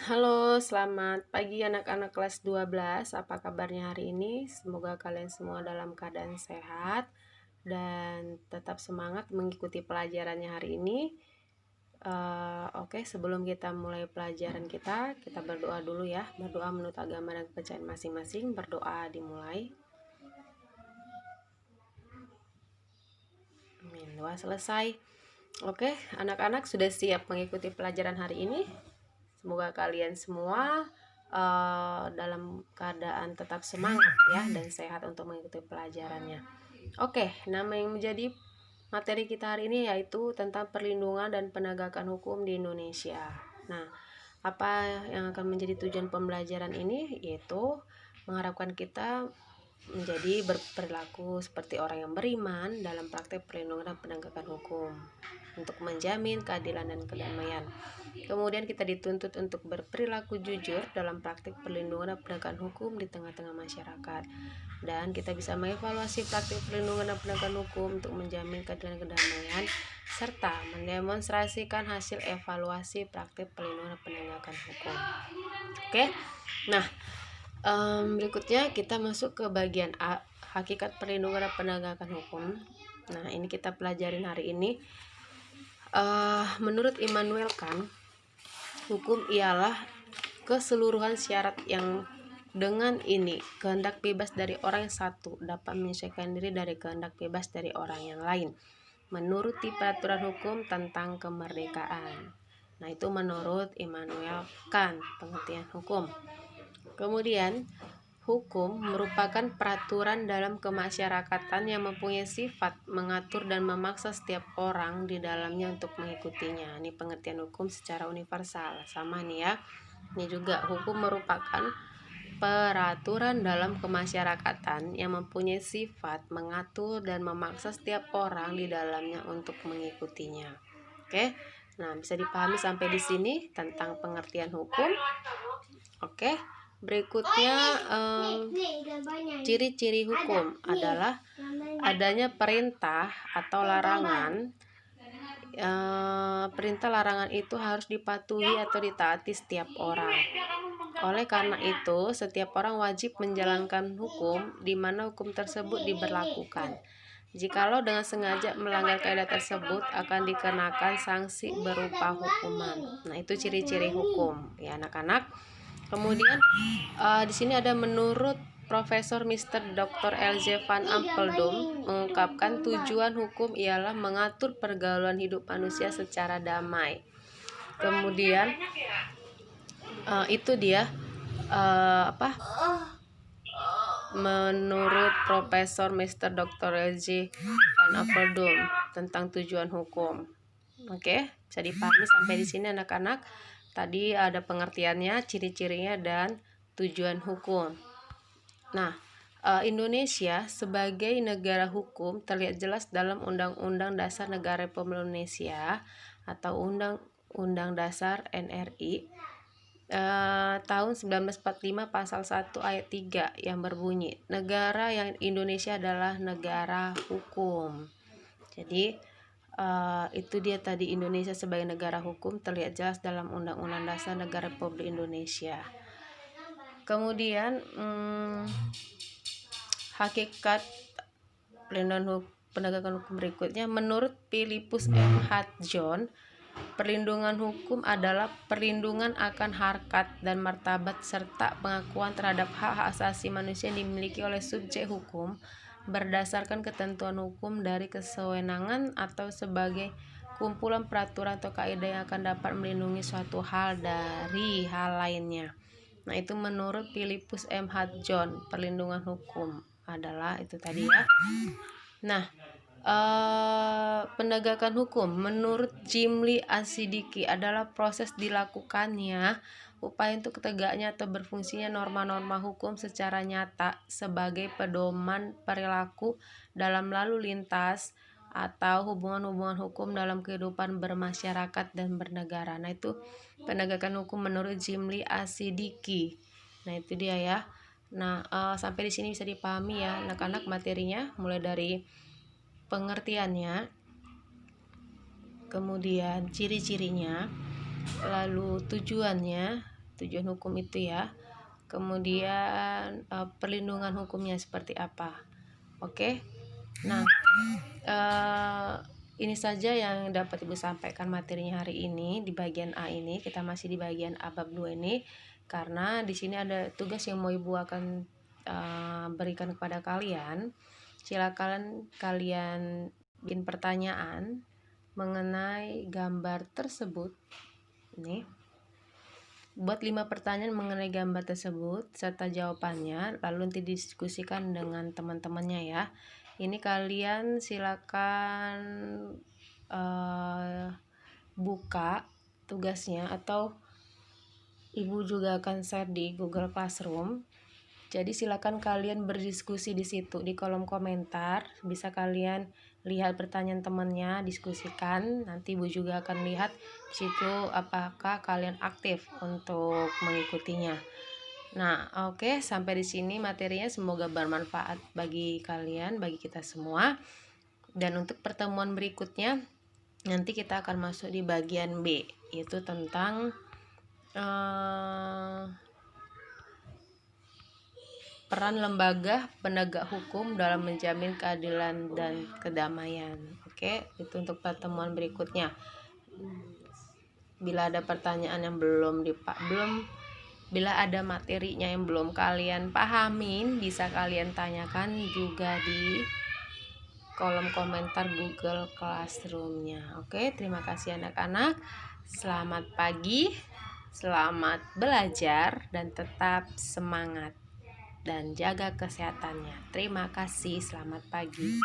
Halo, selamat pagi anak-anak kelas 12. Apa kabarnya hari ini? Semoga kalian semua dalam keadaan sehat dan tetap semangat mengikuti pelajarannya hari ini. Oke, sebelum kita mulai pelajaran kita berdoa dulu ya. Berdoa menurut agama dan kepercayaan masing-masing. Berdoa dimulai. Amin. Doa selesai. Oke, anak-anak sudah siap mengikuti pelajaran hari ini? Semoga kalian semua dalam keadaan tetap semangat ya dan sehat untuk mengikuti pelajarannya. Oke, nama yang menjadi materi kita hari ini yaitu tentang perlindungan dan penegakan hukum di Indonesia. Nah, apa yang akan menjadi tujuan pembelajaran ini? Yaitu mengharapkan kita menjadi berperilaku seperti orang yang beriman dalam praktek perlindungan dan penegakan hukum untuk menjamin keadilan dan kedamaian. Kemudian kita dituntut untuk berperilaku jujur dalam praktik perlindungan dan penegakan hukum di tengah-tengah masyarakat. Dan kita bisa mengevaluasi praktik perlindungan dan penegakan hukum untuk menjamin keadilan dan kedamaian serta mendemonstrasikan hasil evaluasi praktik perlindungan dan penegakan hukum. Oke. Nah, berikutnya kita masuk ke bagian A, hakikat perlindungan dan penegakan hukum. Nah, ini kita pelajarin hari ini. Menurut Immanuel Kant, hukum ialah keseluruhan syarat yang dengan ini kehendak bebas dari orang yang satu dapat menyesuaikan diri dari kehendak bebas dari orang yang lain menuruti peraturan hukum tentang kemerdekaan. Nah, itu menurut Immanuel Kant pengertian hukum. Kemudian, hukum merupakan peraturan dalam kemasyarakatan yang mempunyai sifat mengatur dan memaksa setiap orang di dalamnya untuk mengikutinya. Ini pengertian hukum secara universal. Sama nih ya. Ini juga hukum merupakan peraturan dalam kemasyarakatan yang mempunyai sifat mengatur dan memaksa setiap orang di dalamnya untuk mengikutinya. Oke. Nah, bisa dipahami sampai di sini tentang pengertian hukum. Oke. Berikutnya ciri-ciri hukum adalah adanya perintah atau larangan. Perintah larangan itu harus dipatuhi atau ditaati setiap orang. Oleh karena itu, setiap orang wajib menjalankan hukum di mana hukum tersebut diberlakukan. Jikalau dengan sengaja melanggar kaidah tersebut akan dikenakan sanksi berupa hukuman. Nah, itu ciri-ciri hukum ya anak-anak. Kemudian di sini ada menurut Profesor Mr. Dr. L.J. Van Ampeldum mengungkapkan tujuan hukum ialah mengatur pergaulan hidup manusia secara damai. Kemudian itu dia menurut Profesor Mr. Dr. L.J. Van Ampeldum tentang tujuan hukum. Oke, bisa dipahami sampai di sini anak-anak. Tadi ada pengertiannya, ciri-cirinya dan tujuan hukum. Nah, Indonesia sebagai negara hukum terlihat jelas dalam Undang-Undang Dasar Negara Republik Indonesia atau Undang-Undang Dasar NRI tahun 1945 pasal 1 ayat 3 yang berbunyi negara yang Indonesia adalah negara hukum. Jadi itu dia tadi, Indonesia sebagai negara hukum terlihat jelas dalam Undang-Undang Dasar Negara Republik Indonesia. Kemudian hakikat penegakan hukum berikutnya menurut Philippus M. Hudson, perlindungan hukum adalah perlindungan akan harkat dan martabat serta pengakuan terhadap hak asasi manusia yang dimiliki oleh subjek hukum berdasarkan ketentuan hukum dari kesewenangan atau sebagai kumpulan peraturan atau kaidah yang akan dapat melindungi suatu hal dari hal lainnya. Nah, itu menurut Philippus M. Hudson, perlindungan hukum adalah itu tadi ya. Nah, penegakan hukum menurut Jimli Asidiki adalah proses dilakukannya upaya untuk tegaknya atau berfungsinya norma-norma hukum secara nyata sebagai pedoman perilaku dalam lalu lintas atau hubungan-hubungan hukum dalam kehidupan bermasyarakat dan bernegara. Nah, itu penegakan hukum menurut Jimli Asidiki. Nah, itu dia ya. Nah, sampai di sini bisa dipahami ya anak-anak materinya, mulai dari pengertiannya, kemudian ciri-cirinya, lalu tujuannya, tujuan hukum itu ya. Kemudian perlindungan hukumnya seperti apa. Oke. Nah, ini saja yang dapat Ibu sampaikan materinya hari ini di bagian A ini. Kita masih di bagian A bab 2 ini karena di sini ada tugas yang mau Ibu akan berikan kepada kalian. Silakan kalian bikin pertanyaan mengenai gambar tersebut. Nih. Buat 5 pertanyaan mengenai gambar tersebut serta jawabannya, lalu nanti diskusikan dengan teman-temannya ya. Ini kalian silakan buka tugasnya atau Ibu juga akan share di Google Classroom. Jadi silakan kalian berdiskusi di situ di kolom komentar. Bisa kalian lihat pertanyaan temannya, diskusikan. Nanti Ibu juga akan lihat di situ apakah kalian aktif untuk mengikutinya. Nah, oke, sampai di sini materinya, semoga bermanfaat bagi kalian, bagi kita semua. Dan untuk pertemuan berikutnya nanti kita akan masuk di bagian B, yaitu tentang peran lembaga penegak hukum dalam menjamin keadilan dan kedamaian. Oke, itu untuk pertemuan berikutnya. Bila ada pertanyaan yang bila ada materinya yang belum kalian pahamin, bisa kalian tanyakan juga di kolom komentar Google Classroom-nya. Oke, terima kasih anak-anak. Selamat pagi, selamat belajar dan tetap semangat dan jaga kesehatannya. Terima kasih, selamat pagi.